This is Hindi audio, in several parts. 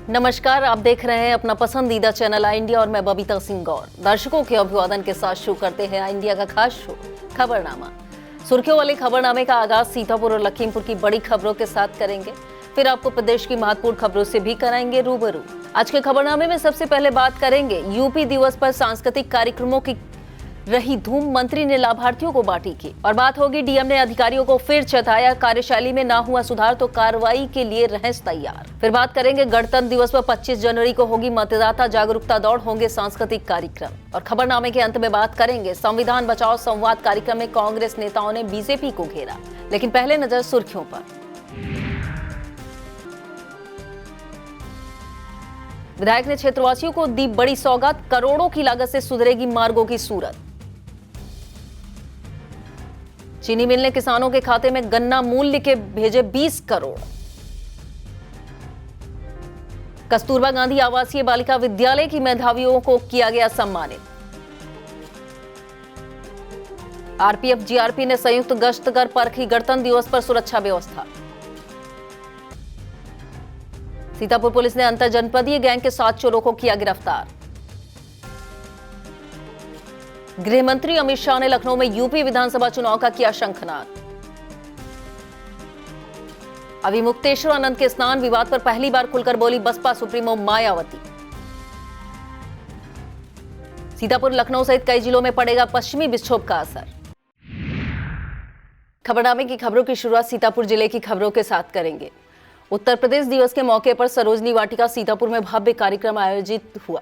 नमस्कार, आप देख रहे हैं अपना पसंदीदा चैनल आई इंडिया और मैं बबीता सिंह गौर। दर्शकों के अभिवादन के साथ शुरू करते हैं आई इंडिया का खास शो खबरनामा। सुर्खियों वाले खबरनामे का आगाज सीतापुर और लखीमपुर की बड़ी खबरों के साथ करेंगे, फिर आपको प्रदेश की महत्वपूर्ण खबरों से भी कराएंगे रूबरू। आज के खबरनामे में सबसे पहले बात करेंगे यूपी दिवस पर सांस्कृतिक कार्यक्रमों की रही धूम, मंत्री ने लाभार्थियों को बांटी की। और बात होगी डीएम ने अधिकारियों को फिर चेताया, कार्यशैली में ना हुआ सुधार तो कार्रवाई के लिए रहें तैयार। फिर बात करेंगे गणतंत्र दिवस पर 25 जनवरी को होगी मतदाता जागरूकता दौड़, होंगे सांस्कृतिक कार्यक्रम। और खबरनामे के अंत में बात करेंगे संविधान बचाओ संवाद कार्यक्रम में कांग्रेस नेताओं ने बीजेपी को घेरा। लेकिन पहले नजर सुर्खियों पर। विधायक ने क्षेत्रवासियों को दी बड़ी सौगात, करोड़ों की लागत से सुधरेगी मार्गों की सूरत। चीनी मिल ने किसानों के खाते में गन्ना मूल्य के भेजे 20 करोड़। कस्तूरबा गांधी आवासीय बालिका विद्यालय की मेधावियों को किया गया सम्मानित। आरपीएफ जीआरपी ने संयुक्त गश्त कर परखी गणतंत्र दिवस पर सुरक्षा व्यवस्था। सीतापुर पुलिस ने अंतर जनपदीय गैंग के 7 चोरों को किया गिरफ्तार। गृह मंत्री अमित शाह ने लखनऊ में यूपी विधानसभा चुनाव का किया शंखनाद। अभिमुक्तेश्वर आनंद के स्नान विवाद पर पहली बार खुलकर बोली बसपा सुप्रीमो मायावती। सीतापुर लखनऊ सहित कई जिलों में पड़ेगा पश्चिमी विक्षोभ का असर। खबरनामे की खबरों की शुरुआत सीतापुर जिले की खबरों के साथ करेंगे। उत्तर प्रदेश दिवस के मौके पर सरोजनी वाटिका सीतापुर में भव्य कार्यक्रम आयोजित हुआ।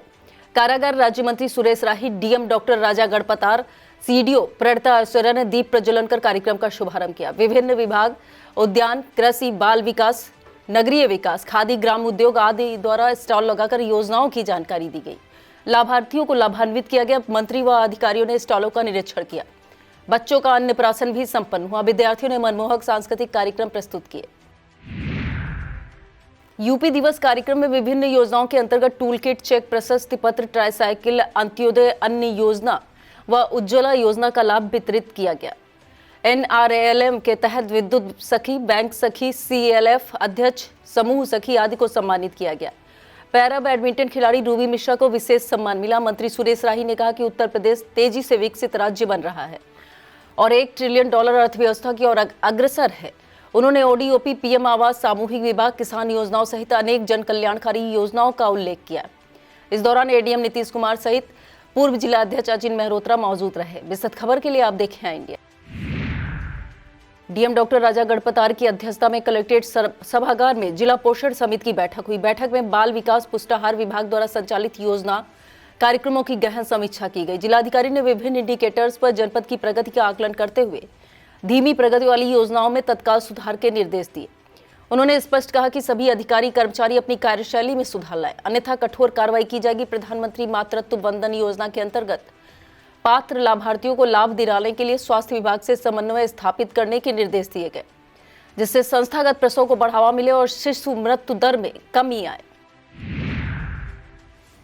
कारागार राज्य मंत्री सुरेश राही, डीएम डॉक्टर राजा गणपतार, सीडीओ प्रणता ऐश्वर्या ने दीप प्रज्वलन कर कार्यक्रम का शुभारंभ किया। विभिन्न विभाग, उद्यान, कृषि, बाल विकास, नगरीय विकास, खादी, ग्राम उद्योग आदि द्वारा स्टॉल लगाकर योजनाओं की जानकारी दी गई। लाभार्थियों को लाभान्वित किया गया। मंत्री व अधिकारियों ने स्टॉलों का निरीक्षण किया। बच्चों का अन्नप्राशन भी संपन्न हुआ। विद्यार्थियों ने मनमोहक सांस्कृतिक कार्यक्रम प्रस्तुत किए। यूपी दिवस कार्यक्रम में विभिन्न योजनाओं के अंतर्गत टूल किट, चेक, प्रशस्ति पत्र, ट्राईसाइकिल, अंत्योदय अन्न योजना व उज्ज्वला योजना का लाभ वितरित किया गया। एनआरएलएम के तहत विद्युत सखी, बैंक सखी, सीएलएफ अध्यक्ष, समूह सखी आदि को सम्मानित किया गया। पैरा बैडमिंटन खिलाड़ी रूबी मिश्रा को विशेष सम्मान मिला। मंत्री सुरेश राही ने कहा कि उत्तर प्रदेश तेजी से विकसित राज्य बन रहा है और $1 ट्रिलियन अर्थव्यवस्था की ओर अग्रसर है। उन्होंने ओडीओपी, पीएम आवास, सामूहिक विवाह, किसान योजनाओं सहित अनेक जन कल्याणकारी योजनाओं का उल्लेख किया। इस दौरान एडीएम नीतीश कुमार सहित पूर्व जिला अध्यक्ष अजिन मेहरोत्रा मौजूद रहे। विस्तृत खबर के लिए आप देखें आई इंडिया। डीएम डॉक्टर राजा गणपतार की अध्यक्षता में कलेक्ट्रेट सभागार में जिला पोषण समिति की बैठक हुई। बैठक में बाल विकास पुष्टाहार विभाग द्वारा संचालित योजना कार्यक्रमों की गहन समीक्षा की गई। जिलाधिकारी ने विभिन्न इंडिकेटर्स पर जनपद की प्रगति का आकलन करते हुए धीमी प्रगति वाली योजनाओं में तत्काल सुधार के निर्देश दिए। उन्होंने स्पष्ट कहा कि सभी अधिकारी कर्मचारी अपनी कार्यशैली में सुधार लाए, अन्यथा कठोर कार्रवाई की जाएगी। प्रधानमंत्री मातृत्व वंदन योजना के अंतर्गत पात्र लाभार्थियों को लाभ दिलाने के लिए स्वास्थ्य विभाग से समन्वय स्थापित करने के निर्देश दिए गए, जिससे संस्थागत प्रसव को बढ़ावा मिले और शिशु मृत्यु दर में कमी आए।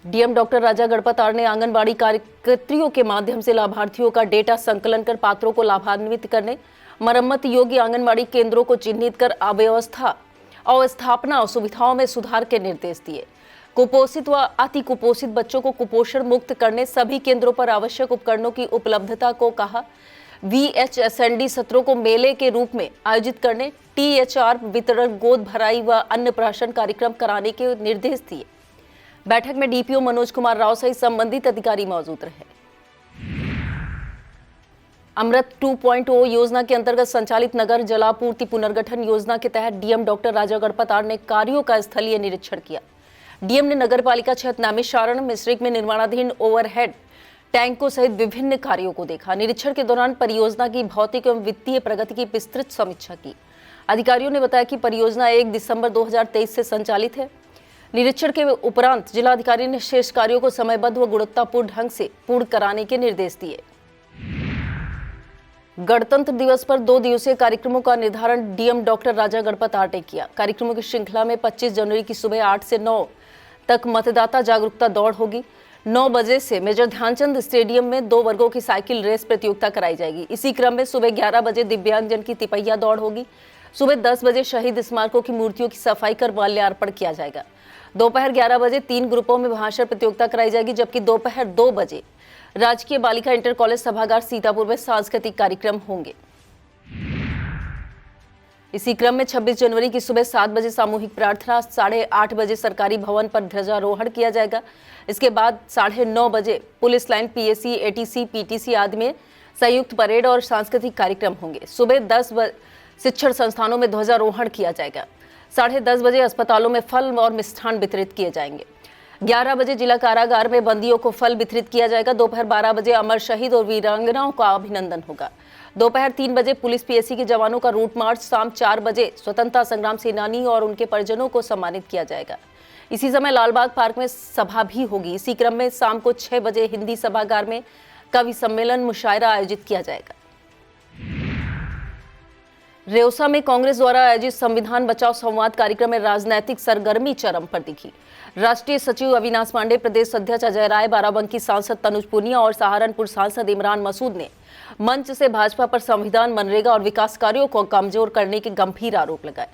डीएम डॉक्टर राजा गणपतार ने आंगनबाड़ी कार्यकर्त्रियों के माध्यम से लाभार्थियों का डेटा संकलन कर पात्रों को लाभान्वित करने, मरम्मत योग्य आंगनबाड़ी केंद्रों को चिन्हित कर अव्यवस्था और स्थापना और सुविधाओं में सुधार के निर्देश दिए। कुपोषित व अति कुपोषित बच्चों को कुपोषण मुक्त करने, सभी केंद्रों पर आवश्यक उपकरणों की उपलब्धता को कहा। VHSND सत्रों को मेले के रूप में आयोजित करने, THR वितरण, गोद भराई व अन्नप्राशन कार्यक्रम कराने के निर्देश दिए। बैठक में डीपीओ मनोज कुमार राव सहित संबंधित अधिकारी मौजूद रहे। अमृत 2.0 योजना के अंतर्गत संचालित नगर जलापूर्ति पुनर्गठन योजना के तहत डीएम डॉक्टर राजा गणपतार ने कार्यों का स्थलीय निरीक्षण किया। डीएम ने नगर पालिका क्षेत्र नामिशारण मिश्रिक में निर्माणाधीन ओवरहेड टैंकों सहित विभिन्न कार्यों को देखा। निरीक्षण के दौरान परियोजना की भौतिक एवं वित्तीय प्रगति की विस्तृत समीक्षा की। अधिकारियों ने बताया कि परियोजना 1 दिसंबर 2023 से संचालित है। निरीक्षण के उपरांत जिलाधिकारी ने शेष कार्यों को समयबद्ध व गुणवत्तापूर्ण ढंग से पूर्ण कराने के निर्देश दिए। गणतंत्र दिवस पर 2 दिवसीय कार्यक्रमों का निर्धारण डीएम डॉक्टर राजा गणपतार ने किया। कार्यक्रमों की श्रृंखला में 25 जनवरी की सुबह 8 से 9 तक मतदाता जागरूकता दौड़ होगी। 9 बजे से मेजर ध्यानचंद स्टेडियम में 2 वर्गों की साइकिल रेस प्रतियोगिता कराई जाएगी। इसी क्रम में सुबह 11 बजे दिव्यांगजन की तिपहिया दौड़ होगी। सुबह 10 बजे शहीद स्मारकों की मूर्तियों की सफाई कर माल्यार्पण किया जाएगा। दोपहर 11 बजे 3 ग्रुपों में भाषण प्रतियोगिता कराई जाएगी, जबकि दोपहर 2 बजे राजकीय बालिका इंटर कॉलेज सभागार सीतापुर में सांस्कृतिक कार्यक्रम होंगे। इसी क्रम में 26 जनवरी की सुबह 7 बजे सामूहिक प्रार्थना, 8:30 बजे सरकारी भवन पर ध्वजारोहण किया जाएगा। इसके बाद 9:30 बजे police line, PAC, ATC, PTC आदि में संयुक्त परेड और सांस्कृतिक कार्यक्रम होंगे। सुबह 10 बजे शिक्षण संस्थानों में ध्वजारोहण किया जाएगा। 10:30 बजे अस्पतालों में फल और मिष्ठान वितरित किए जाएंगे। 11 बजे जिला कारागार में बंदियों को फल वितरित किया जाएगा। दोपहर 12 बजे अमर शहीद और वीरांगनाओं का अभिनंदन होगा। दोपहर 3 बजे पुलिस पीएसी के जवानों का रूट मार्च, शाम 4 बजे स्वतंत्रता संग्राम सेनानी और उनके परिजनों को सम्मानित किया जाएगा। इसी समय लालबाग पार्क में सभा भी होगी। इसी क्रम में शाम को 6 बजे हिंदी सभागार में कवि सम्मेलन, मुशायरा आयोजित किया जाएगा। रेउसा में कांग्रेस द्वारा आयोजित संविधान बचाओ संवाद कार्यक्रम में राजनीतिक सरगर्मी चरम पर दिखी। राष्ट्रीय सचिव अविनाश पांडे, प्रदेश अध्यक्ष अजय राय, बाराबंकी सांसद तनुज पुनिया और सहारनपुर सांसद इमरान मसूद ने मंच से भाजपा पर संविधान, मनरेगा और विकास कार्यों को कमजोर करने के गंभीर आरोप लगाए।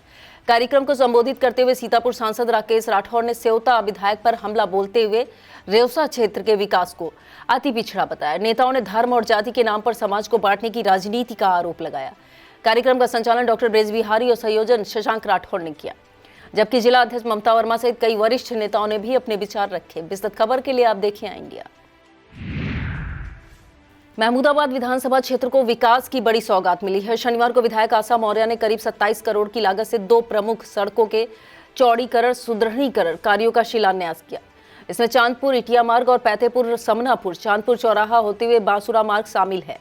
कार्यक्रम को संबोधित करते हुए सीतापुर सांसद राकेश राठौर ने सेवता विधायक पर हमला बोलते हुए रेउसा क्षेत्र के विकास को अति पिछड़ा बताया। नेताओं ने धर्म और जाति के नाम पर समाज को बांटने की राजनीति का आरोप लगाया। कार्यक्रम का संचालन डॉक्टर ब्रेज बिहारी और संयोजन शशांक राठौर ने किया, जबकि जिला अध्यक्ष ममता वर्मा सहित कई वरिष्ठ नेताओं ने भी अपने विचार रखे। विस्तृत खबर के लिए आप देखें इंडिया। महमूदाबाद विधानसभा क्षेत्र को विकास की बड़ी सौगात मिली है। शनिवार को विधायक आशा मौर्य ने करीब 27 करोड़ की लागत से 2 प्रमुख सड़कों के चौड़ीकरण, सुदृढ़ीकरण कार्यों का शिलान्यास किया। इसमें चांदपुर इटिया मार्ग और पैथेपुर समनापुर चांदपुर चौराहा होते हुए बांसुरा मार्ग शामिल है।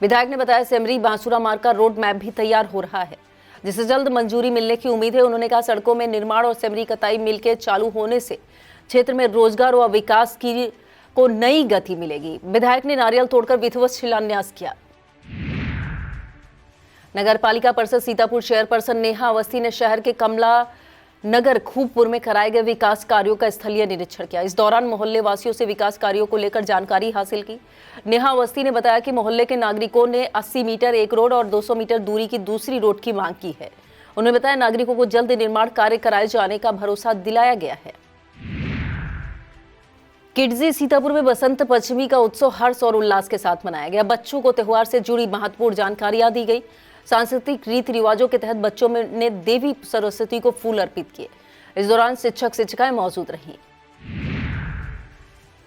विधायक ने बताया सेमरी बांसुरा मार्ग का रोड मैप भी तैयार हो रहा है, जिसे जल्द मंजूरी मिलने की उम्मीद है। उन्होंने कहा सड़कों में निर्माण और सेमरी कताई मिल के चालू होने से क्षेत्र में रोजगार और विकास को नई गति मिलेगी। विधायक ने नारियल तोड़कर विधिवत शिलान्यास किया। नगर पालिका परिषद सीतापुर चेयरपर्सन नेहा अवस्थी ने शहर के कमला नगर खूबपुर में कराए गए विकास कार्यों का स्थलीय निरीक्षण किया। इस दौरान मोहल्ले वासियों से विकास कार्यों को लेकर जानकारी हासिल की। नेहा अवस्थी ने बताया कि मोहल्ले के नागरिकों ने 80 मीटर एक रोड और 200 मीटर दूरी की दूसरी रोड की मांग की है। उन्होंने बताया नागरिकों को जल्द निर्माण कार्य कराए जाने का भरोसा दिलाया गया है। किडजी सीतापुर में बसंत पंचमी का उत्सव हर्ष और उल्लास के साथ मनाया गया। बच्चों को त्योहार से जुड़ी महत्वपूर्ण जानकारियां दी गई। सांस्कृतिक रीति रिवाजों के तहत बच्चों ने देवी सरस्वती को फूल अर्पित किए। इस दौरान शिक्षक शिक्षिकाएं मौजूद रहीं।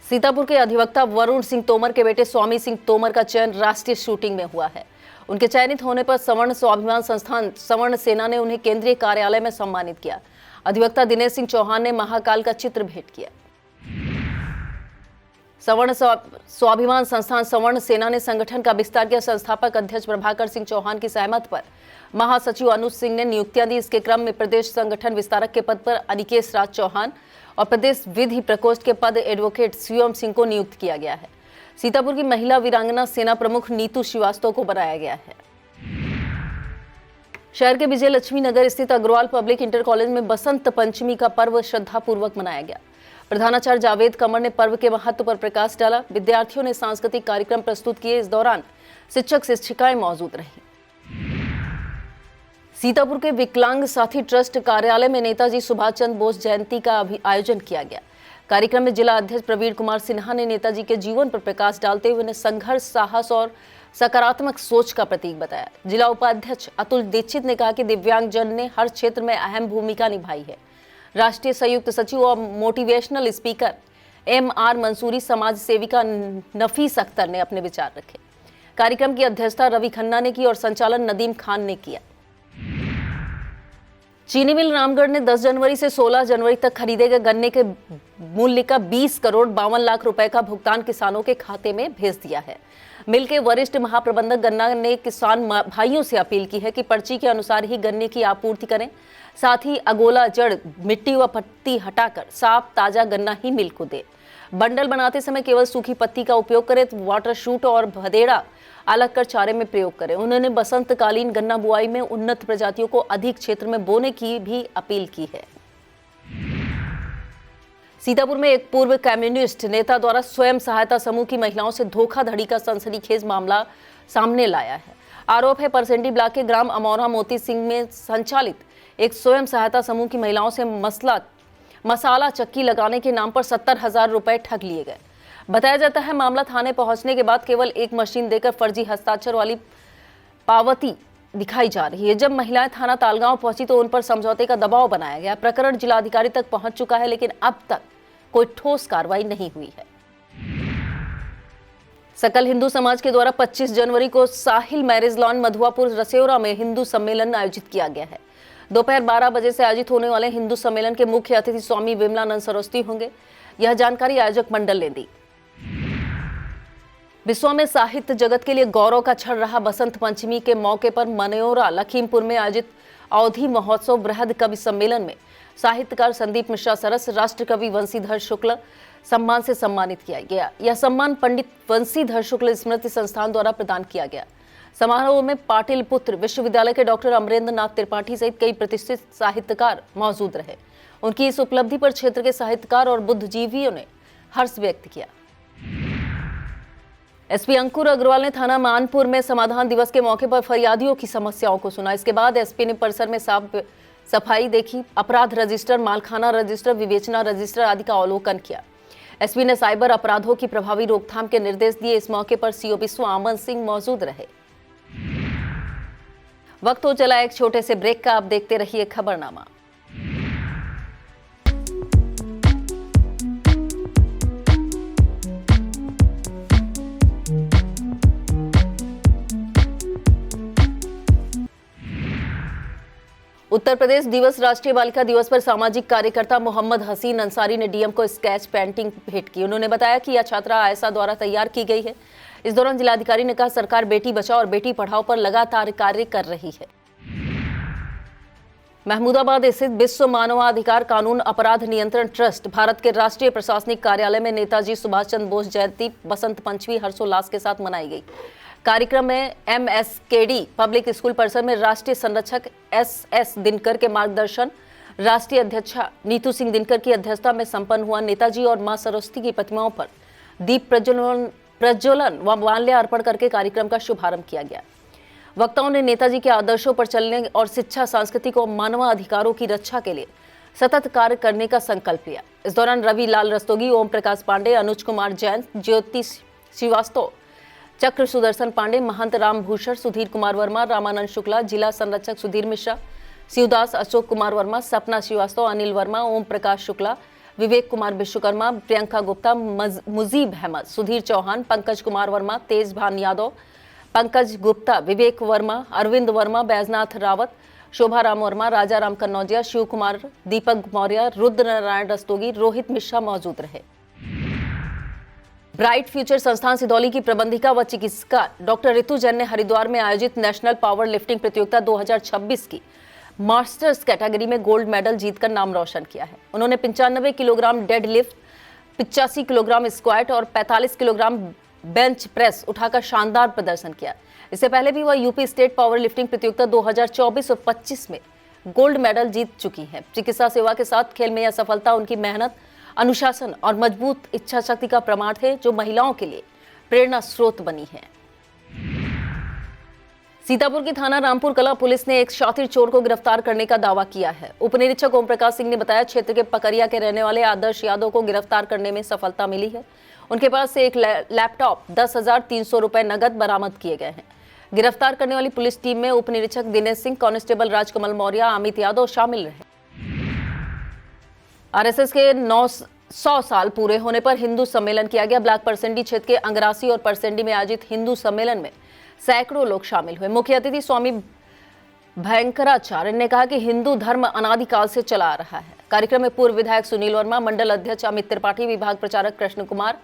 सीतापुर के अधिवक्ता वरुण सिंह तोमर के बेटे स्वामी सिंह तोमर का चयन राष्ट्रीय शूटिंग में हुआ है। उनके चयनित होने पर सवर्ण स्वाभिमान संस्थान सवर्ण सेना ने उन्हें केंद्रीय कार्यालय में सम्मानित किया। अधिवक्ता दिनेश सिंह चौहान ने महाकाल का चित्र भेंट किया। सवर्ण स्वाभिमान संस्थान सवर्ण सेना ने संगठन का विस्तार किया। संस्थापक अध्यक्ष प्रभाकर सिंह चौहान की सहमति पर महासचिव अनुज सिंह ने नियुक्तियां दी। इसके क्रम में प्रदेश संगठन विस्तारक के पद पर अनिकेश राज चौहान और प्रदेश विधि प्रकोष्ठ के पद एडवोकेट शिवम सिंह को नियुक्त किया गया है। सीतापुर की महिला वीरांगना सेना प्रमुख नीतू श्रीवास्तव को बनाया गया है। शहर के विजय लक्ष्मी नगर स्थित अग्रवाल पब्लिक इंटर कॉलेज में बसंत पंचमी का पर्व श्रद्धापूर्वक मनाया गया। प्रधानाचार्य जावेद कमर ने पर्व के महत्व पर प्रकाश डाला। विद्यार्थियों ने सांस्कृतिक कार्यक्रम प्रस्तुत किए। इस दौरान शिक्षक शिक्षिकाएं मौजूद रहीं। सीतापुर के विकलांग साथी ट्रस्ट कार्यालय में नेताजी सुभाष चंद्र बोस जयंती का आयोजन किया गया। कार्यक्रम में जिला अध्यक्ष प्रवीण कुमार सिन्हा ने नेताजी के जीवन पर प्रकाश डालते हुए उन्हें संघर्ष, साहस और सकारात्मक सोच का प्रतीक बताया। जिला उपाध्यक्ष अतुल दीक्षित ने कहा कि दिव्यांगजन ने हर क्षेत्र में अहम भूमिका निभाई है। राष्ट्रीय संयुक्त सचिव और मोटिवेशनल स्पीकर MR मंसूरी, समाज सेविका नफीस अख्तर ने अपने विचार रखे। कार्यक्रम की अध्यक्षता रवि खन्ना ने की और संचालन नदीम खान ने किया। चीनी मिल रामगढ़ ने 10 जनवरी से 16 जनवरी तक खरीदे गए गन्ने के मूल्य का 20 करोड़ 52 लाख रुपए का भुगतान किसानों के खाते में भेज दिया है। मिल के वरिष्ठ महाप्रबंधक गन्ना ने किसान भाइयों से अपील की है कि पर्ची के अनुसार ही गन्ने की आपूर्ति करें। साथ ही अगोला, जड़, मिट्टी व पत्ती हटाकर साफ ताजा गन्ना ही मिल को दे। बंडल बनाते समय केवल सूखी पत्ती का उपयोग करें। वाटर शूट और भदेड़ा अलग कर चारे में प्रयोग करें। उन्होंने बसंतकालीन गन्ना बुआई में उन्नत प्रजातियों को अधिक क्षेत्र में बोने की भी अपील की है। सीतापुर में एक पूर्व कम्युनिस्ट नेता द्वारा स्वयं सहायता समूह की महिलाओं से धोखाधड़ी का सनसनीखेज मामला सामने लाया है। आरोप है परसेंडी ब्लॉक के ग्राम अमौरा मोती सिंह में संचालित एक स्वयं सहायता समूह की महिलाओं से मसाला चक्की लगाने के नाम पर 70,000 रुपए ठग लिए गए। बताया जाता है मामला थाने पहुंचने के बाद केवल एक मशीन देकर फर्जी हस्ताक्षर वाली पावती दिखाई जा रही है। जब महिलाएं थाना तालगांव पहुंची तो उन पर समझौते का दबाव बनाया गया। प्रकरण जिलाधिकारी तक पहुंच चुका है, लेकिन अब तक कोई ठोस कार्रवाई नहीं हुई है। सकल हिंदू समाज के द्वारा 25 जनवरी को साहिल मैरिज लॉन मधुआपुर रसेौरा में हिंदू सम्मेलन आयोजित किया गया है। दोपहर 12 बजे से आयोजित होने वाले हिंदू सम्मेलन के मुख्य अतिथि स्वामी विमलानंद सरस्वती होंगे। यह जानकारी आयोजक मंडल ने दी। विश्व में साहित्य जगत के लिए गौरव का क्षण रहा बसंत पंचमी के मौके पर मनेौरा लखीमपुर में आयोजित अवधि महोत्सव बृहद कवि सम्मेलन में साहित्यकार संदीप मिश्रा सरस, राष्ट्र कवि वंशीधर शुक्ल सम्मान से सम्मानित किया गया। यह सम्मान पंडित वंशीधर शुक्ल स्मृति संस्थान द्वारा प्रदान किया गया। समारोह में पाटिल पुत्र विश्वविद्यालय के डॉक्टर अमरेंद्र नाथ त्रिपाठी सहित कई प्रतिष्ठित साहित्यकार मौजूद रहे। उनकी इस उपलब्धि पर क्षेत्र के साहित्यकार और बुद्धिजीवियों ने हर्ष व्यक्त किया। एसपी अंकुर अग्रवाल ने थाना मानपुर में समाधान दिवस के मौके पर फरियादियों की समस्याओं को सुना। इसके बाद एसपी ने परिसर में साफ सफाई देखी, अपराध रजिस्टर, मालखाना रजिस्टर, विवेचना रजिस्टर आदि का अवलोकन किया। एसपी ने साइबर अपराधों की प्रभावी रोकथाम के निर्देश दिए। इस मौके पर सीओ विश्व आमन सिंह मौजूद रहे। वक्त हो चला एक छोटे से ब्रेक का। आप देखते रहिए खबरनामा। उत्तर प्रदेश दिवस राष्ट्रीय बालिका दिवस पर सामाजिक कार्यकर्ता मोहम्मद हसीन अंसारी ने डीएम को स्केच पेंटिंग भेंट की। उन्होंने बताया कि यह छात्रा आयशा द्वारा तैयार की गई है। इस दौरान जिलाधिकारी ने कहा सरकार बेटी बचाओ और बेटी पढ़ाओ पर लगातार कार्य कर रही है। महमूदाबाद स्थित विश्व मानवाधिकार कानून अपराध नियंत्रण ट्रस्ट भारत के राष्ट्रीय प्रशासनिक कार्यालय में नेताजी सुभाष चंद्र बोस जयंती बसंत पंचमी हर्षोल्लास के साथ मनाई गई। कार्यक्रम में MSKD पब्लिक स्कूल परिसर में राष्ट्रीय संरक्षक SS दिनकर के मार्गदर्शन, राष्ट्रीय अध्यक्षा नीतू सिंह दिनकर की अध्यक्षता में संपन्न हुआ। नेताजी और मां सरस्वती की प्रतिमाओं पर दीप प्रज्वलन व माल्य अर्पण करके कार्यक्रम का शुभारंभ किया गया। वक्ताओं ने नेताजी के आदर्शों पर चलने और शिक्षा, संस्कृति और मानवाधिकारों की रक्षा के लिए सतत कार्य करने का संकल्प लिया। इस दौरान रवि लाल रस्तोगी, ओम प्रकाश पांडे, अनुज कुमार जैन, ज्योति श्रीवास्तव, चक्र सुदर्शन पांडे, महंत राम भूषण, सुधीर कुमार वर्मा, रामानंद शुक्ला, जिला संरक्षक सुधीर मिश्रा, शिवदास, अशोक कुमार वर्मा, सपना श्रीवास्तव, अनिल वर्मा, ओम प्रकाश शुक्ला, विवेक कुमार विश्वकर्मा, प्रियंका गुप्ता, मुजीब अहमद, सुधीर चौहान, पंकज कुमार वर्मा, तेज भान यादव, पंकज गुप्ता, विवेक वर्मा, अरविंद वर्मा, बैजनाथ रावत, शोभा राम वर्मा, राजा राम कन्नौजिया, शिव कुमार, दीपक मौर्य, रुद्र नारायण रस्तोगी, रोहित मिश्रा मौजूद रहे। ब्राइट फ्यूचर संस्थान सिदौली की प्रबंधिका व चिकित्सका डॉक्टर ऋतु जैन ने हरिद्वार में आयोजित नेशनल पावर लिफ्टिंग प्रतियोगिता 2026 की मास्टर्स कैटेगरी में गोल्ड मेडल जीतकर नाम रोशन किया है। उन्होंने 95 kilogram dead lift, 85 kilogram squat और 45 किलोग्राम बेंच प्रेस उठाकर शानदार प्रदर्शन किया। इससे पहले भी वह यूपी स्टेट पावर लिफ्टिंग प्रतियोगिता 2024 और 25 में गोल्ड मेडल जीत चुकी हैं। चिकित्सा सेवा के साथ खेल में यह सफलता उनकी मेहनत, अनुशासन और मजबूत इच्छा शक्ति का प्रमाण है, जो महिलाओं के लिए प्रेरणा स्रोत बनी है। सीतापुर की थाना रामपुर कला पुलिस ने एक शातिर चोर को गिरफ्तार करने का दावा किया है। उप निरीक्षक ओम प्रकाश सिंह ने बताया क्षेत्र के पकरिया के रहने वाले आदर्श यादव को गिरफ्तार करने में सफलता मिली है। उनके पास से एक लैपटॉप, 10,300 रुपए नगद बरामद किए गए हैं। गिरफ्तार करने वाली पुलिस टीम में उप निरीक्षक दिनेश सिंह, कांस्टेबल राजकमल मौर्य, अमित यादव शामिल रहे। आरएसएस के 900 साल पूरे होने पर हिंदू सम्मेलन किया गया। ब्लॉक परसेंडी क्षेत्र के अंगरासी और परसेंडी में आयोजित हिंदू सम्मेलन में सैकड़ों लोग शामिल हुए। मुख्य अतिथि स्वामी भयंकराचार्य ने कहा कि हिंदू धर्म अनादिकाल से चला आ रहा है। कार्यक्रम में पूर्व विधायक सुनील वर्मा, मंडल अध्यक्ष अमित त्रिपाठी, विभाग प्रचारक कृष्ण कुमार,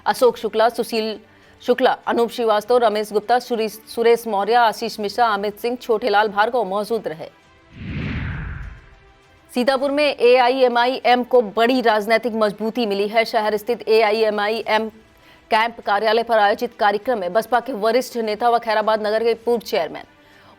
अशोक शुक्ला, सुशील शुक्ला, अनूप श्रीवास्तव, रमेश गुप्ता, सुरेश मौर्य, आशीष मिश्रा, अमित सिंह, छोटेलाल भार्गव मौजूद रहे। सीतापुर में AIMIM को बड़ी राजनीतिक मजबूती मिली है। शहर स्थित AIMIM कैंप कार्यालय पर आयोजित कार्यक्रम में बसपा के वरिष्ठ नेता व खैराबाद नगर के पूर्व चेयरमैन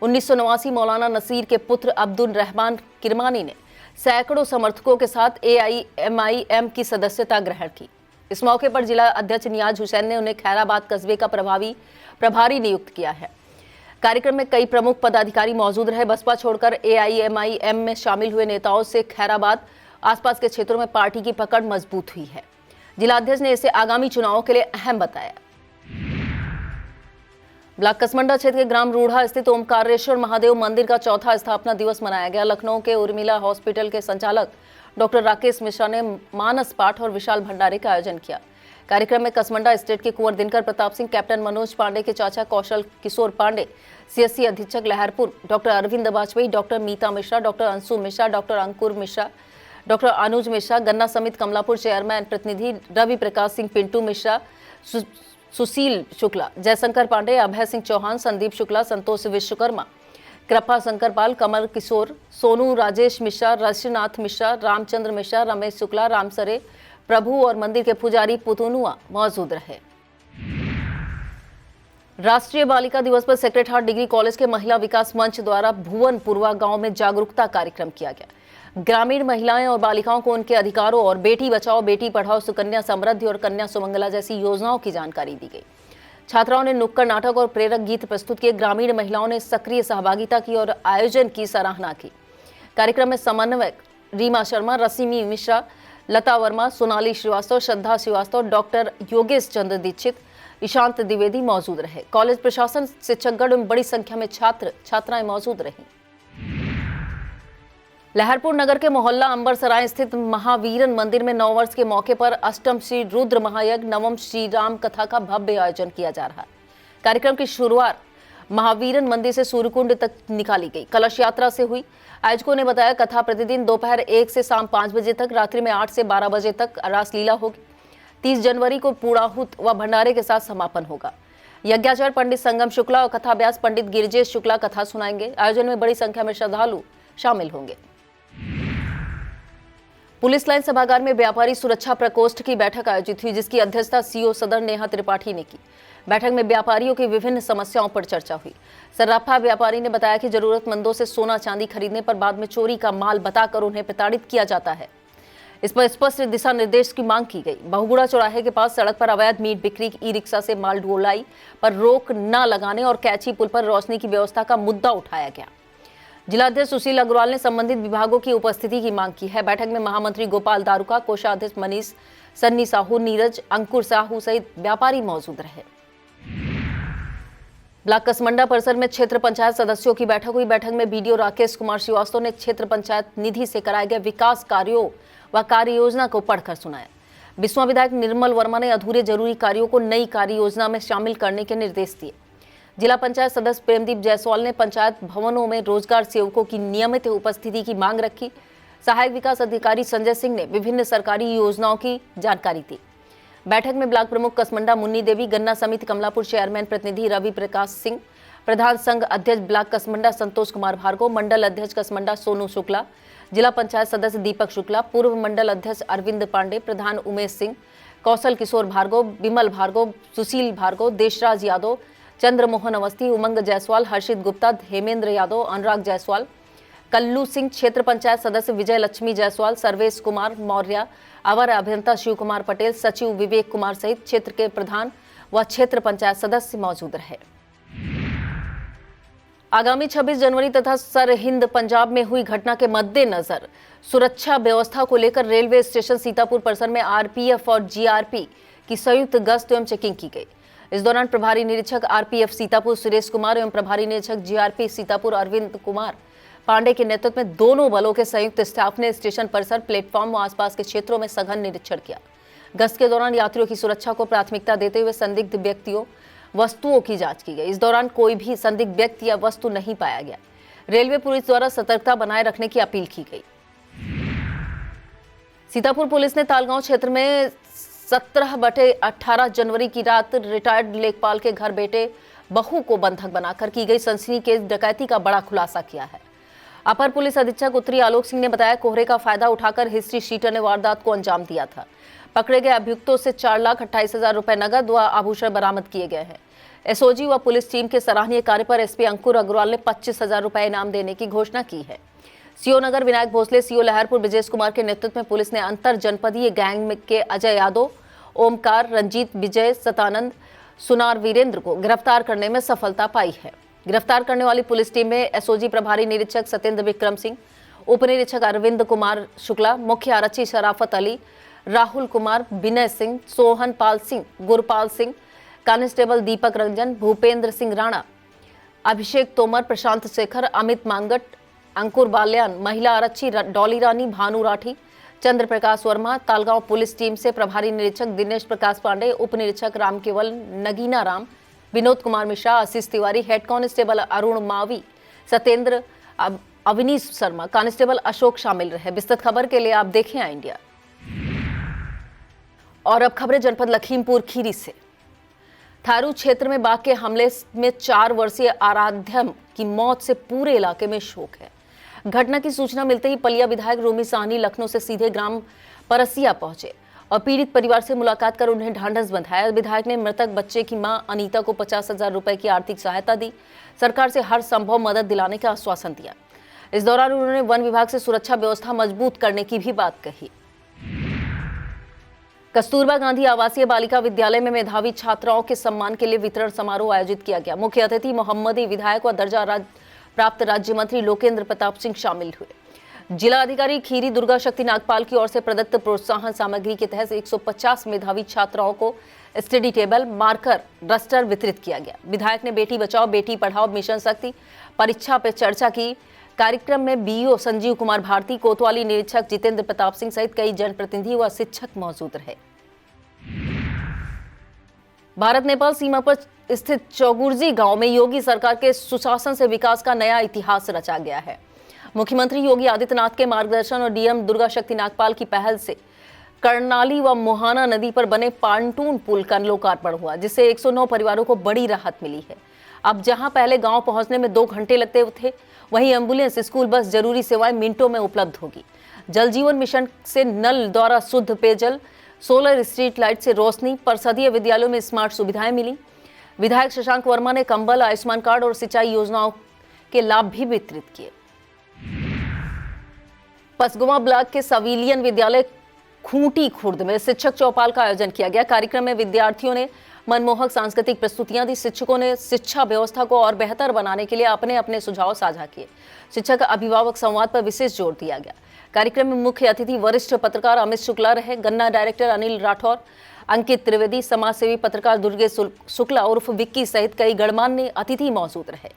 1989 मौलाना नसीर के पुत्र अब्दुल रहमान किरमानी ने सैकड़ों समर्थकों के साथ AIMIM की सदस्यता ग्रहण की। इस मौके पर जिला अध्यक्ष नियाज हुसैन ने उन्हें खैराबाद कस्बे का प्रभारी नियुक्त किया है। कार्यक्रम में कई प्रमुख पदाधिकारी मौजूद रहे। बसपा छोड़कर एआईएमआईएम में शामिल हुए नेताओं से खैराबाद आसपास के क्षेत्रों में पार्टी की पकड़ मजबूत हुई है। जिलाध्यक्ष ने इसे आगामी चुनावों के लिए अहम बताया। ब्लॉक कसमंडा क्षेत्र के ग्राम रूढ़ा स्थित ओमकारेश्वर महादेव मंदिर का चौथा स्थापना दिवस मनाया गया। लखनऊ के उर्मिला हॉस्पिटल के संचालक डॉक्टर राकेश मिश्रा ने मानस पाठ और विशाल भंडारे का आयोजन किया। कार्यक्रम में कसमंडा स्टेट के कुंवर दिनकर प्रताप सिंह, कैप्टन मनोज पांडे के चाचा कौशल किशोर पांडे, सीएससी अधीक्षक लहरपुर डॉक्टर अरविंद वाजपेयी, डॉक्टर मीता मिश्रा, डॉक्टर अंशु मिश्रा, डॉक्टर अंकुर मिश्रा, डॉक्टर अनुज मिश्रा, गन्ना समिति कमलापुर चेयरमैन प्रतिनिधि रवि प्रकाश सिंह, पिंटू मिश्रा, सुशील शुक्ला, जयशंकर पांडे, अभय सिंह चौहान, संदीप शुक्ला, संतोष विश्वकर्मा, कृपा शंकरपाल, कमल किशोर, सोनू, राजेश मिश्रा, रशनाथ मिश्रा, रामचंद्र मिश्रा, रमेश शुक्ला, रामसरे प्रभु और मंदिर के पुजारी पुतुनुआ मौजूद रहे। राष्ट्रीय बालिका दिवस पर सेक्रेड हार्ट डिग्री कॉलेज के महिला विकास मंच द्वारा भुवनपुरवा गांव में जागरूकता कार्यक्रम किया गया। ग्रामीण महिलाएं और बालिकाओं को उनके अधिकारों और बेटी बचाओ बेटी पढ़ाओ, सुकन्या समृद्धि और कन्या सुमंगला जैसी योजनाओं की जानकारी दी गई। छात्राओं ने नुक्कड़ नाटक और प्रेरक गीत प्रस्तुत किए। ग्रामीण महिलाओं ने सक्रिय सहभागिता की और आयोजन की सराहना की। कार्यक्रम में समन्वयक रीमा शर्मा, रसीमी मिश्रा, लता वर्मा, सोनाली श्रीवास्तव, श्रद्धा श्रीवास्तव, डॉक्टर योगेश चंद्र दीक्षित, ईशांत द्विवेदी मौजूद रहे। कॉलेज प्रशासन, शिक्षकगण एवं बड़ी संख्या में छात्र छात्राएं मौजूद रहीं। लहरपुर नगर के मोहल्ला अंबरसराय स्थित महावीरन मंदिर में 9 वर्ष के मौके पर अष्टम श्री रुद्र महायज्ञ नवम श्री राम कथा का भव्य आयोजन किया जा रहा है। कार्यक्रम की शुरुआत महावीरन मंदिर से सूर्यकुंड तक निकाली गई। कलश यात्रा से हुई। आयोजकों ने बताया कथा प्रतिदिन दोपहर 1 से शाम 5 बजे तक, रात्रि में 8 से 12 बजे तक रासलीला होगी। 30 जनवरी को पूर्णाहुत व भंडारे के साथ समापन होगा। यज्ञाचार्य पंडित संगम शुक्ला और कथाव्यास पंडित गिरिजेश शुक्ला कथा सुनाएंगे। आयोजन में बड़ी संख्या में श्रद्धालु शामिल होंगे। पुलिस लाइन सभागार में व्यापारी सुरक्षा प्रकोष्ठ की बैठक आयोजित हुई, जिसकी अध्यक्षता सीओ सदर नेहा त्रिपाठी ने की। बैठक में व्यापारियों की विभिन्न समस्याओं पर चर्चा हुई। सर्राफा व्यापारी ने बताया कि जरूरतमंदों से सोना चांदी खरीदने पर बाद में चोरी का माल बताकर उन्हें प्रताड़ित किया जाता है। इस पर स्पष्ट दिशा निर्देश की मांग की गई। बहुगुड़ा चौराहे के पास सड़क पर अवैध मीट बिक्री, ई रिक्शा से माल ढुलाई पर रोक न लगाने और कैची पुल पर रोशनी की व्यवस्था का मुद्दा उठाया गया। जिलाध्यक्ष सुशील अग्रवाल ने संबंधित विभागों की उपस्थिति की मांग की है। बैठक में महामंत्री गोपाल दारुका, कोषाध्यक्ष मनीष, सन्नी साहू, नीरज, अंकुर साहू सहित व्यापारी मौजूद रहे। ब्लॉक कसमंडा परिसर में क्षेत्र पंचायत सदस्यों की बैठक हुई। बैठक में बीडीओ राकेश कुमार श्रीवास्तव ने क्षेत्र पंचायत निधि से कराए गए विकास कार्यों व कार्य योजना को पढ़कर सुनाया। बिस्वा विधायक निर्मल वर्मा ने अधूरे जरूरी कार्यों को नई कार्य योजना में शामिल करने के निर्देश दिए। जिला पंचायत सदस्य प्रेमदीप जायसवाल ने पंचायत भवनों में रोजगार सेवकों की नियमित उपस्थिति की मांग रखी। सहायक विकास अधिकारी संजय सिंह ने विभिन्न सरकारी योजनाओं की जानकारी दी। बैठक में ब्लॉक प्रमुख कसमंडा मुन्नी देवी, गन्ना समिति कमलापुर चेयरमैन प्रतिनिधि रवि प्रकाश सिंह, प्रधान संघ अध्यक्ष ब्लॉक कसमंडा संतोष कुमार भार्गव, मंडल अध्यक्ष कसमंडा सोनू शुक्ला, जिला पंचायत सदस्य दीपक शुक्ला, पूर्व मंडल अध्यक्ष अरविंद पांडे, प्रधान उमेश सिंह, कौशल किशोर भार्गव, बिमल भार्गव, सुशील भार्गव, देशराज यादव, चंद्रमोहन अवस्थी, उमंग जायसवाल, हर्षित गुप्ता, हेमेंद्र यादव, अनुराग जायसवाल, कल्लू सिंह, क्षेत्र पंचायत सदस्य विजय लक्ष्मी जायसवाल, सर्वेश कुमार मौर्य, अवर अभियंता शिव कुमार पटेल, सचिव विवेक कुमार सहित क्षेत्र के प्रधान व क्षेत्र पंचायत सदस्य मौजूद रहे। आगामी 26 जनवरी तथा सरहिंद पंजाब में हुई घटना के मद्देनजर सुरक्षा व्यवस्था को लेकर रेलवे स्टेशन सीतापुर परिसर में आरपीएफ और जीआरपी की संयुक्त गश्त एवं चेकिंग की गई। इस दौरान प्रभारी निरीक्षक आरपीएफ सीतापुर सुरेश कुमार एवं प्रभारी निरीक्षक जीआरपी सीतापुर अरविंद कुमार पांडे के नेतृत्व में दोनों बलों के संयुक्त स्टाफ ने स्टेशन परिसर, प्लेटफॉर्म व आसपास के क्षेत्रों में सघन निरीक्षण किया। गश्त के दौरान यात्रियों की सुरक्षा को प्राथमिकता देते हुए संदिग्ध व्यक्तियों, वस्तुओं की जांच की गई। इस दौरान कोई भी संदिग्ध व्यक्ति या वस्तु नहीं पाया गया। रेलवे पुलिस द्वारा सतर्कता बनाए रखने की अपील की गई। सीतापुर पुलिस ने तालगांव क्षेत्र में 17/18 जनवरी की रात रिटायर्ड लेखपाल के घर बेटे बहू को बंधक बनाकर की गई सनसनीखेज डकैती का बड़ा खुलासा किया है। अपर पुलिस अधीक्षक उत्तरी आलोक सिंह ने बताया, कोहरे का फायदा उठाकर हिस्ट्री शीटर ने वारदात को अंजाम दिया था। पकड़े गए अभियुक्तों से 4,28,000 रुपए नगद व आभूषण बरामद किए गए हैं। एसओजी व पुलिस टीम के सराहनीय कार्य पर एसपी अंकुर अग्रवाल ने 25,000 रुपए इनाम देने की घोषणा की है। सीओ नगर विनायक भोसले, सीओ लहरपुर ब्रजेश कुमार के नेतृत्व में पुलिस ने अंतर जनपदीय गैंग के अजय यादव, ओमकार, रंजीत, विजय, सतानंद, सुनार वीरेंद्र को गिरफ्तार करने में सफलता पाई है। गिरफ्तार करने वाली पुलिस टीम में एसओजी प्रभारी निरीक्षक सत्येंद्र विक्रम सिंह, उप निरीक्षक अरविंद कुमार शुक्ला, मुख्य आरक्षी शराफत अली, राहुल कुमार, विनय सिंह, सोहन पाल सिंह, गुरपाल सिंह, कांस्टेबल दीपक रंजन, भूपेंद्र सिंह राणा, अभिषेक तोमर, प्रशांत शेखर, अमित मांगट, अंकुर बाल्यान, महिला आरक्षी डॉली रानी, भानु राठी, चंद्र प्रकाश वर्मा। तालगांव पुलिस टीम से प्रभारी निरीक्षक दिनेश प्रकाश पांडे, उप निरीक्षक Ram Keval, Nagina Ram, Vinod Kumar Mishra, Ashish Tiwari, head constable Arun Mavi, Satyendra, Avinish Sharma, constable Ashok शामिल रहे। विस्तृत खबर के लिए आप देखें आई इंडिया। और अब खबरें जनपद लखीमपुर खीरी से। थारू क्षेत्र में बाघ के हमले में 4 वर्षीय आराध्यम की मौत से पूरे इलाके में शोक है। घटना की सूचना मिलते ही पलिया विधायक रोमी साहनी लखनऊ से सीधे ग्राम परसिया पहुंचे और पीड़ित परिवार से मुलाकात कर उन्हें ढांढस बंधाया। विधायक ने मृतक बच्चे की मां अनीता को 50,000 रुपए की आर्थिक सहायता दी, सरकार से हर संभव मदद दिलाने का आश्वासन दिया। इस दौरान उन्होंने वन विभाग से सुरक्षा व्यवस्था मजबूत करने की भी बात कही। कस्तूरबा गांधी आवासीय बालिका विद्यालय में मेधावी छात्राओं के सम्मान के लिए वितरण समारोह आयोजित किया गया। मुख्य अतिथि मोहम्मदी विधायक व दर्जा प्राप्त राज्य मंत्री लोकेंद्र प्रताप सिंह शामिल हुए। जिला अधिकारी खीरी दुर्गा शक्ति नागपाल की ओर से प्रदत्त प्रोत्साहन सामग्री के तहत 150 मेधावी छात्राओं को स्टडी टेबल, मार्कर, डस्टर वितरित किया गया। विधायक ने बेटी बचाओ बेटी पढ़ाओ मिशन शक्ति परीक्षा पर चर्चा की। कार्यक्रम में बीईओ संजीव कुमार भारती, कोतवाली निरीक्षक जितेंद्र प्रताप सिंह सहित कई जनप्रतिनिधि व शिक्षक मौजूद रहे। भारत नेपाल सीमा पर स्थित चौगुर्जी गांव में योगी सरकार के सुशासन से विकास का नया इतिहास रचा गया है। मुख्यमंत्री योगी आदित्यनाथ के मार्गदर्शन और डीएम दुर्गा शक्ति नागपाल की पहल से कर्णाली व मोहाना नदी पर बने पांटून पुल का लोकार्पण हुआ, जिससे 109 परिवारों को बड़ी राहत मिली है। अब जहां पहले गांव पहुंचने में 2 घंटे लगते थे, वहीं एम्बुलेंस, स्कूल बस, जरूरी सेवाएं मिनटों में उपलब्ध होगी। जल जीवन मिशन से नल द्वारा शुद्ध पेयजल, सोलर स्ट्रीट लाइट से रोशनी, परिषदीय विद्यालयों में स्मार्ट सुविधाएं मिली। विधायक शशांक वर्मा ने कंबल, आयुष्मान कार्ड और सिंचाई योजनाओं के लाभ भी वितरित किए। पसगुआ ब्लॉक के सविलियन विद्यालय खूंटी खुर्द में शिक्षक चौपाल का आयोजन किया गया। कार्यक्रम में विद्यार्थियों ने मनमोहक सांस्कृतिक प्रस्तुतियां दी। शिक्षकों ने शिक्षा व्यवस्था को और बेहतर बनाने के लिए अपने अपने सुझाव साझा किए। शिक्षक अभिभावक संवाद पर विशेष जोर दिया गया। कार्यक्रम में मुख्य अतिथि वरिष्ठ पत्रकार अमित शुक्ला रहे। गन्ना डायरेक्टर अनिल राठौर, अंकित त्रिवेदी, समाजसेवी पत्रकार दुर्गेश शुक्ला उर्फ विक्की सहित कई गणमान्य अतिथि मौजूद रहे।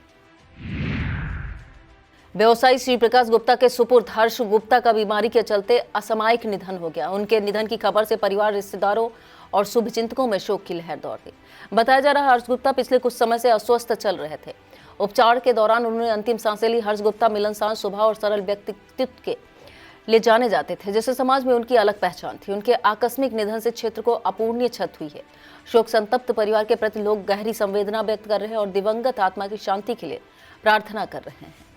व्यवसायी श्री प्रकाश गुप्ता के सुपुर्द हर्ष गुप्ता का बीमारी के चलते असामयिक निधन हो गया। उनके निधन की खबर से परिवार, रिश्तेदारों और शुभचिंतकों में शोक की लहर दौड़ गई। बताया जा रहा है हर्ष गुप्ता पिछले कुछ समय से अस्वस्थ चल रहे थे। उपचार के दौरान उन्होंने अंतिम सांसें ली। हर्ष गुप्ता मिलनसार स्वभाव और सरल व्यक्तित्व के ले जाने जाते थे, जिससे समाज में उनकी अलग पहचान थी। उनके आकस्मिक निधन से क्षेत्र को अपूर्णीय क्षति हुई है। शोक संतप्त परिवार के प्रति लोग गहरी संवेदना व्यक्त कर रहे हैं और दिवंगत आत्मा की शांति के लिए प्रार्थना कर रहे हैं।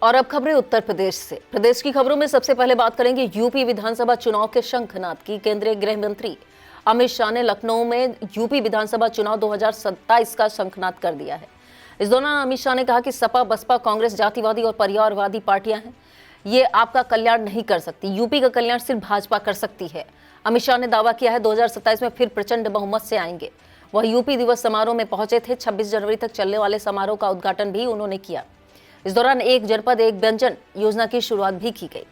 और अब खबरें उत्तर प्रदेश से। प्रदेश की खबरों में सबसे पहले बात करेंगे यूपी विधानसभा चुनाव के शंखनाद की। केंद्रीय गृह मंत्री अमित शाह ने लखनऊ में यूपी विधानसभा चुनाव 2027 का शंखनाद कर दिया है। इस दौरान अमित शाह ने कहा कि सपा, बसपा, कांग्रेस जातिवादी और परिवारवादी पार्टियां हैं, ये आपका कल्याण नहीं कर सकती। यूपी का कल्याण सिर्फ भाजपा कर सकती है। अमित शाह ने दावा किया है 2027 में फिर प्रचंड बहुमत से आएंगे। वह यूपी दिवस समारोह में पहुंचे थे। 26 जनवरी तक चलने वाले समारोह का उद्घाटन भी उन्होंने किया। इस दौरान एक जनपद एक व्यंजन योजना की शुरुआत भी की गई।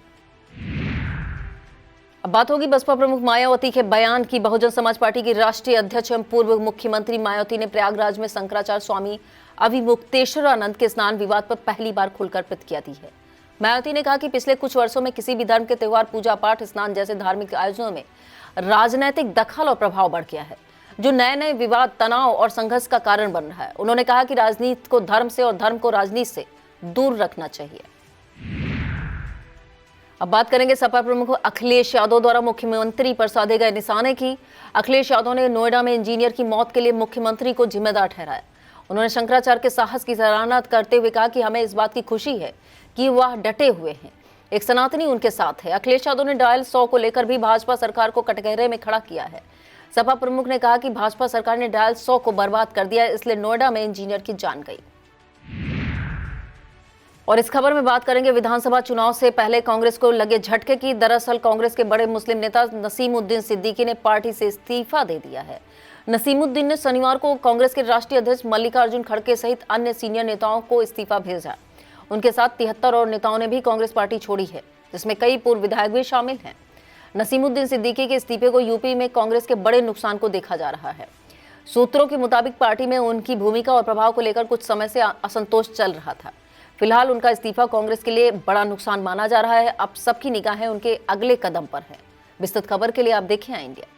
अब बात होगी बसपा प्रमुख मायावती के बयान की। बहुजन समाज पार्टी की राष्ट्रीय अध्यक्ष एवं पूर्व मुख्यमंत्री मायावती ने प्रयागराज में शंकराचार्य स्वामी अभिमुक्तेश्वरानंद के स्नान विवाद पर पहली बार खुलकर प्रतिक्रिया दी है। मायावती ने कहा कि पिछले कुछ वर्षों में किसी भी धर्म के त्योहार, पूजा पाठ, स्नान जैसे धार्मिक आयोजनों में राजनैतिक दखल और प्रभाव बढ़ गया है, जो नए नए विवाद, तनाव और संघर्ष का कारण बन रहा है। उन्होंने कहा कि राजनीति को धर्म से और धर्म को राजनीति से दूर रखना चाहिए। अब बात करेंगे सपा प्रमुख अखिलेश यादव द्वारा मुख्यमंत्री पर साधे गए निशाने की। अखिलेश यादव ने नोएडा में इंजीनियर की मौत के लिए मुख्यमंत्री को जिम्मेदार ठहराया। उन्होंने शंकराचार्य के साहस की सराहना करते हुए कहा कि हमें इस बात की खुशी है कि वह डटे हुए हैं, एक सनातनी उनके साथ है। अखिलेश यादव ने डायल 100 को लेकर भी भाजपा सरकार को कटघरे में खड़ा किया है। सपा प्रमुख ने कहा कि भाजपा सरकार ने डायल 100 को बर्बाद कर दिया, इसलिए नोएडा में इंजीनियर की जान गई। और इस खबर में बात करेंगे विधानसभा चुनाव से पहले कांग्रेस को लगे झटके की। दरअसल कांग्रेस के बड़े मुस्लिम नेता नसीमुद्दीन सिद्दीकी ने पार्टी से इस्तीफा दे दिया है। नसीमुद्दीन ने शनिवार को कांग्रेस के राष्ट्रीय अध्यक्ष मल्लिकार्जुन खड़गे सहित अन्य सीनियर नेताओं को इस्तीफा भेजा। उनके साथ 73 और नेताओं ने भी कांग्रेस पार्टी छोड़ी है, जिसमें कई पूर्व विधायक भी शामिल हैं। नसीमुद्दीन सिद्दीकी के इस्तीफे को यूपी में कांग्रेस के बड़े नुकसान को देखा जा रहा है। सूत्रों के मुताबिक पार्टी में उनकी भूमिका और प्रभाव को लेकर कुछ समय से असंतोष चल रहा था। फिलहाल उनका इस्तीफा कांग्रेस के लिए बड़ा नुकसान माना जा रहा है। अब सबकी निगाहें उनके अगले कदम पर है। विस्तृत खबर के लिए आप देखें इंडिया।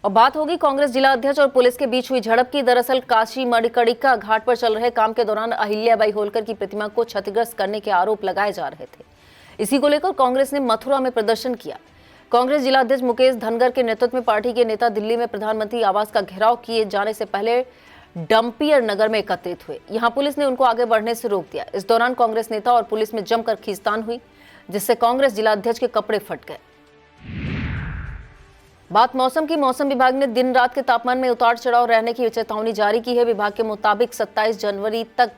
और बात होगी कांग्रेस जिला अध्यक्ष और पुलिस के बीच हुई झड़प की। दरअसल काशी मणिकर्णिका घाट पर चल रहे काम के दौरान अहिल्याबाई होलकर की प्रतिमा को क्षतिग्रस्त करने के आरोप लगाए जा रहे थे। इसी को लेकर कांग्रेस ने मथुरा में प्रदर्शन किया। कांग्रेस जिला अध्यक्ष मुकेश धनगर के नेतृत्व में पार्टी के नेता दिल्ली में प्रधानमंत्री आवास का घेराव किए जाने से पहले डंपियर नगर में एकत्रित हुए। यहां पुलिस ने उनको आगे बढ़ने से रोक दिया। इस दौरान कांग्रेस नेता और पुलिस में जमकर खींचतान हुई, जिससे कांग्रेस जिला अध्यक्ष के कपड़े फट गए। बात मौसम की। मौसम विभाग ने दिन रात के तापमान में उतार चढ़ाव रहने की चेतावनी जारी की है। विभाग के मुताबिक 27 जनवरी तक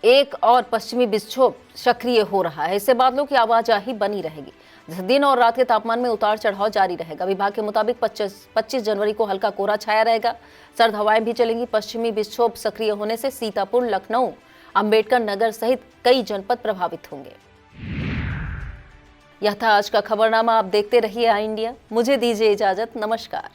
एक और पश्चिमी विक्षोभ सक्रिय हो रहा है। इससे बादलों की आवाजाही बनी रहेगी, जिससे दिन और रात के तापमान में उतार चढ़ाव जारी रहेगा। विभाग के मुताबिक 25 जनवरी को हल्का कोहरा छाया रहेगा। सर्द हवाएं भी चलेंगी। पश्चिमी विक्षोभ सक्रिय होने से सीतापुर, लखनऊ, अंबेडकर नगर सहित कई जनपद प्रभावित होंगे। यह था आज का खबरनामा। आप देखते रहिए आई इंडिया। मुझे दीजिए इजाजत। नमस्कार।